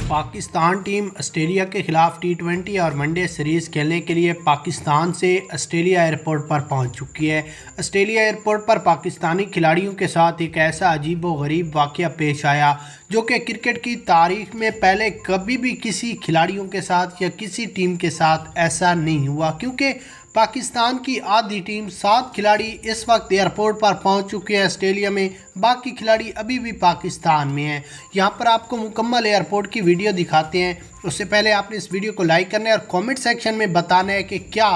Pakistan team Australia के खिलाफ टी20 और वनडे सीरीज़ खेलने के लिए पाकिस्तान से ऑस्ट्रेलिया एयरपोर्ट पर पहुंच चुकी है। ऑस्ट्रेलिया एयरपोर्ट पर पाकिस्तानी खिलाड़ियों के साथ एक ऐसा अजीब व गरीब वाक़या पेश आया जो कि क्रिकेट की तारीख में पहले कभी भी किसी खिलाड़ियों के साथ या किसी टीम के साथ ऐसा नहीं हुआ, क्योंकि पाकिस्तान की आधी टीम 7 खिलाड़ी इस वक्त एयरपोर्ट पर पहुंच चुके हैं ऑस्ट्रेलिया में, बाकी खिलाड़ी अभी भी पाकिस्तान में हैं। यहां पर आपको मुकम्मल एयरपोर्ट की वीडियो दिखाते हैं। उससे पहले आपने इस वीडियो को लाइक करना है और कमेंट सेक्शन में बताना है कि क्या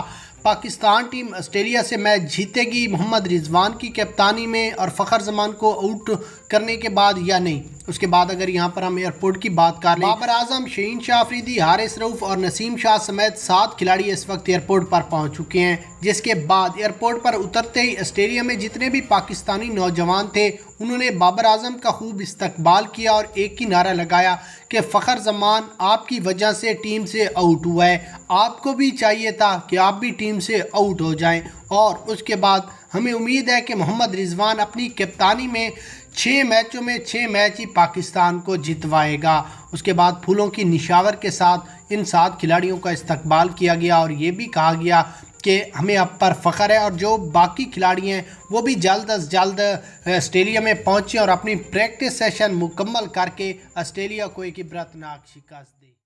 पाकिस्तान टीम ऑस्ट्रेलिया से मैच जीतेगी मोहम्मद रिजवान की कप्तानी में और फ़खर जमान को आउट करने के बाद या नहीं। उसके बाद अगर यहाँ पर हम एयरपोर्ट की बात कर लें, बाबर आजम, शहीन शाह अफरीदी, हारिस रऊफ और नसीम शाह समेत 7 खिलाड़ी इस वक्त एयरपोर्ट पर पहुँच चुके हैं। जिसके बाद एयरपोर्ट पर उतरते ही ऑस्ट्रेलिया में जितने भी पाकिस्तानी नौजवान थे उन्होंने बाबर आजम का खूब इस्तकबाल किया और एक ही नारा लगाया कि फ़खर जमान आपकी वजह से टीम से आउट हुआ है, आपको भी चाहिए था कि आप भी टीम से आउट हो जाएं। और उसके बाद हमें उम्मीद है कि मोहम्मद रिजवान अपनी कप्तानी में 6 मैचों में 6 मैच ही पाकिस्तान को जितवाएगा। उसके बाद फूलों की निशावर के साथ इन 7 खिलाड़ियों का इस्तकबाल किया गया और ये भी कहा गया कि हमें अब पर फ़ख्र है और जो बाकी खिलाड़ी हैं वो भी जल्द अज जल्द ऑस्ट्रेलिया में पहुँचे और अपनी प्रैक्टिस सेशन मुकम्मल करके ऑस्ट्रेलिया को एक इबरतनाक शिकस्त